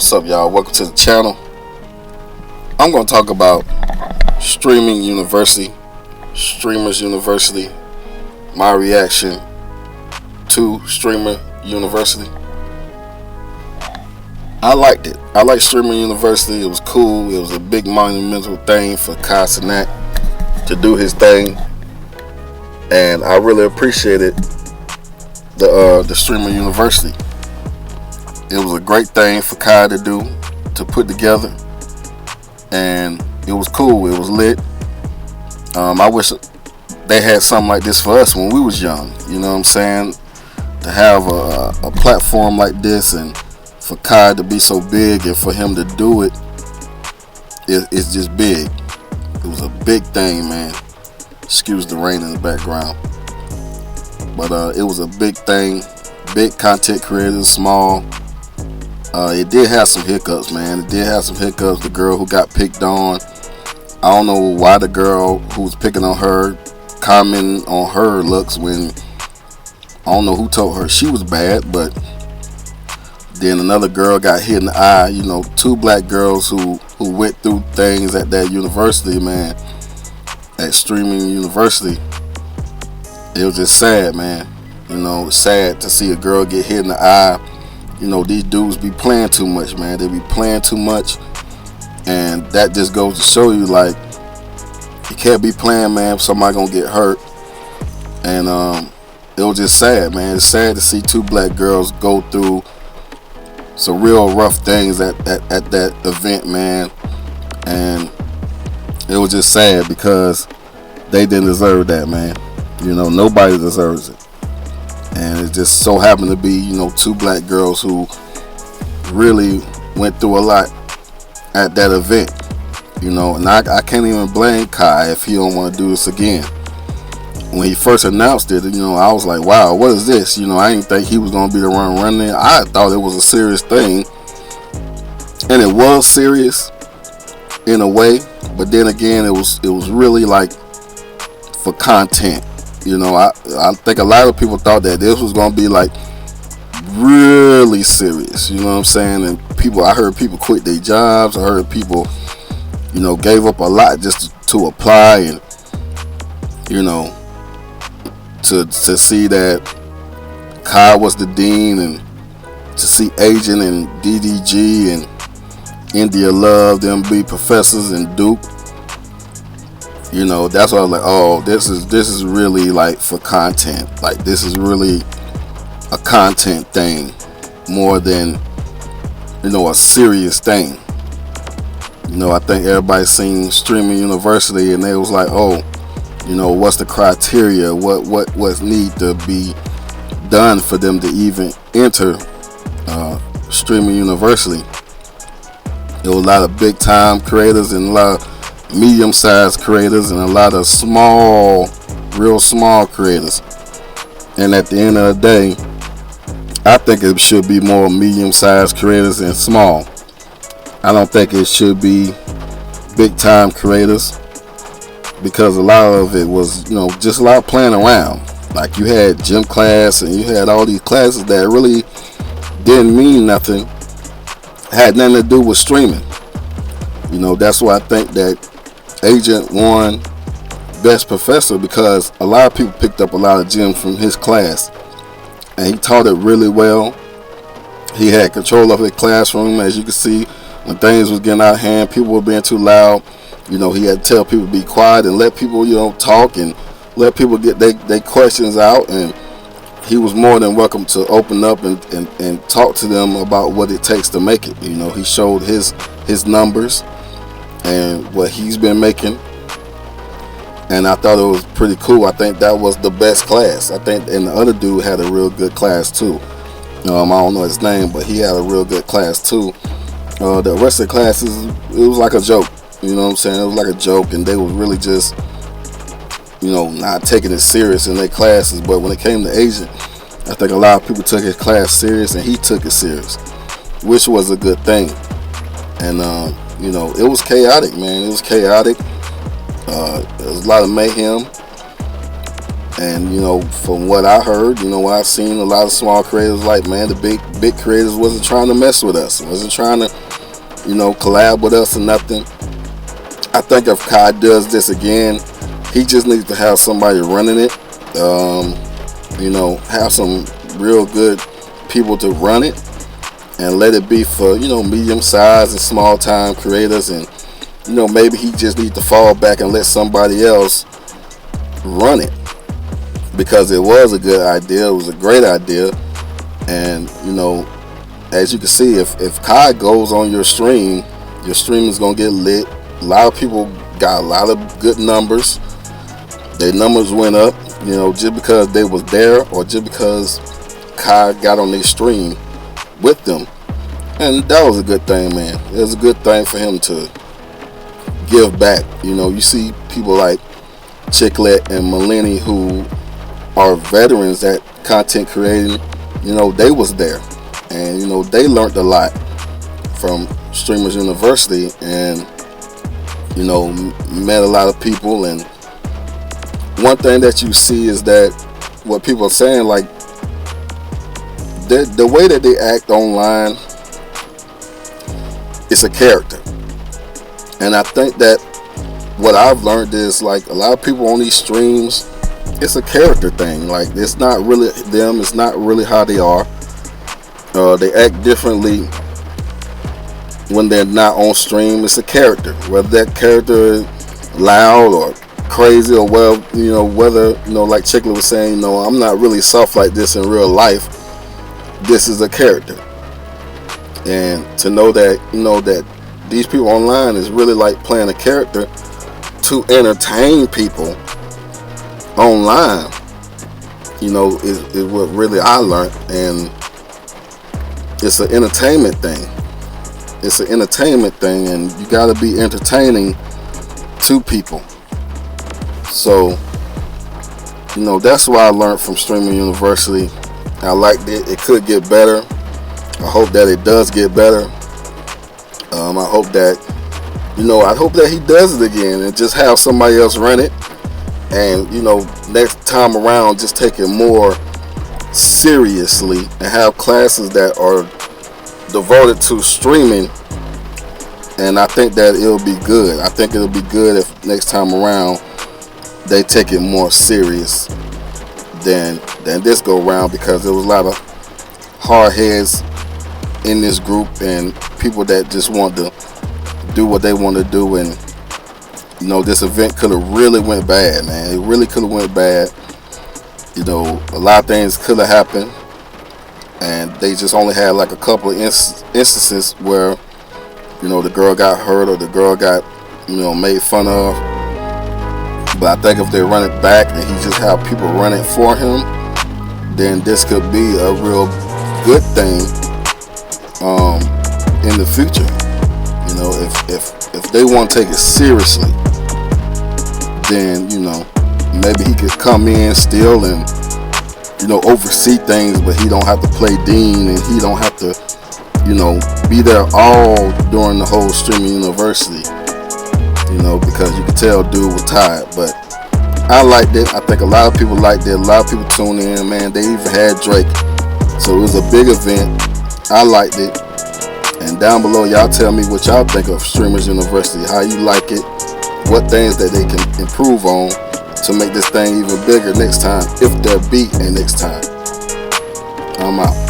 What's up, y'all? Welcome to the channel. I'm going to talk about Streaming University, Streamers University, my reaction to Streamer University. I liked it. I liked Streamer University. It was cool. It was a big monumental thing for Kai Cenat to do his thing, and I really appreciated the Streamer University. It was a great thing for Kai to do, to put together, and it was cool. It was lit. I wish they had something like this for us when we was young. You know what I'm saying? To have a platform like this, and for Kai to be so big, and for him to do it, it's just big. It was a big thing, man. Excuse the rain in the background, but it was a big thing. Big content creators, small. It did have some hiccups, man. It did have some hiccups. The girl who got picked on, I don't know why the girl who was picking on her commenting on her looks when I don't know who told her she was bad. But then another girl got hit in the eye. You know, two black girls who went through things at that university, man, at Streaming University. It was just sad, man. You know, it's sad to see a girl get hit in the eye. You know, these dudes be playing too much, man. They be playing too much, and that just goes to show you, like, you can't be playing, man. Somebody gonna get hurt, and it was just sad, man. It's sad to see two black girls go through some real rough things at that event, man. And it was just sad because they didn't deserve that, man. You know, nobody deserves it. And it just so happened to be, you know, two black girls who really went through a lot at that event. You know, and I can't even blame Kai if he don't want to do this again. When he first announced it, you know, I was like, wow, what is this? You know, I didn't think he was going to be the one running. I thought it was a serious thing. And it was serious in a way. But then again, it was really like for content. You know, I think a lot of people thought that this was going to be like really serious. You know what I'm saying? And people, I heard people quit their jobs. I heard people, you know, gave up a lot just to apply, and, you know, to see that Kai was the dean, and to see Agent and DDG and India Love them be professors in Duke. You know, that's why I was like, oh, this is really like for content. Like, this is really a content thing more than, you know, a serious thing. You know, I think everybody seen Streaming University, and they was like, oh, you know, what's the criteria? What need to be done for them to even enter Streaming University? There was a lot of big time creators and a lot of medium-sized creators and a lot of small, real small creators. And at the end of the day, I think it should be more medium-sized creators than small. I don't think it should be big-time creators, because a lot of it was, you know, just a lot of playing around. Like, you had gym class, and you had all these classes that really didn't mean nothing, had nothing to do with streaming. You know, that's why I think that Agent won Best Professor, because a lot of people picked up a lot of gems from his class, and he taught it really well. He had control of the classroom. As you can see, when things was getting out of hand, people were being too loud, you know, he had to tell people to be quiet and let people, you know, talk, and let people get their questions out. And he was more than welcome to open up and talk to them about what it takes to make it. You know, he showed his numbers and what he's been making, and I thought it was pretty cool. I think that was the best class. I think, and the other dude had a real good class too. I don't know his name, but he had a real good class too. The rest of the classes, it was like a joke. You know what I'm saying? It was like a joke, and they was really just, you know, not taking it serious in their classes. But when it came to Agent, I think a lot of people took his class serious, and he took it serious, which was a good thing. And you know, it was chaotic, man. It was chaotic. There was a lot of mayhem, And from what I heard, what I've seen, a lot of small creators like, man, the big creators wasn't trying to mess with us, wasn't trying to, collab with us or nothing. I think if Kai does this again, he just needs to have somebody running it. Have some real good people to run it, and let it be for medium-sized and small-time creators. And maybe he just needs to fall back and let somebody else run it, because it was a good idea. It was a great idea. And as you can see, if Kai goes on your stream is gonna get lit. A lot of people got a lot of good numbers. Their numbers went up, just because they was there, or just because Kai got on their stream with them. And that was a good thing, man. It was a good thing for him to give back. You see people like Chicklet and Malini, who are veterans at content creating. They was there, and they learned a lot from Streamers University, and met a lot of people. And one thing that you see is that what people are saying, like, the way that they act online, it's a character. And I think that what I've learned is, like, a lot of people on these streams, it's a character thing. Like, it's not really them, it's not really how they are. They act differently when they're not on stream. It's a character, whether that character is loud or crazy, or whether like Chicklet was saying, I'm not really soft like this in real life. This is a character. And to know that that these people online is really like playing a character to entertain people online, is what really I learned. And it's an entertainment thing. It's an entertainment thing, and you got to be entertaining to people. So, that's what I learned from Streaming University. I liked it. It could get better. I hope that it does get better. I hope that, I hope that he does it again and just have somebody else run it. And, next time around, just take it more seriously and have classes that are devoted to streaming. And I think that it'll be good. I think it'll be good if next time around they take it more serious than this go round, because there was a lot of hard heads in this group and people that just want to do what they want to do. And this event could have really went bad, man. It really could have went bad. A lot of things could have happened, and they just only had like a couple of instances where the girl got hurt or the girl got made fun of. But I think if they run it back and he just have people run it for him, then this could be a real good thing in the future. If they want to take it seriously, then maybe he could come in still and oversee things, but he don't have to play dean, and he don't have to be there all during the whole Streaming University. Because you could tell dude was tired. But I liked it. I think a lot of people liked it. A lot of people tuned in, man. They even had Drake, so it was a big event. I liked it. And down below, y'all tell me what y'all think of Streamers University, how you like it, what things that they can improve on to make this thing even bigger next time, if there be a next time. I'm out.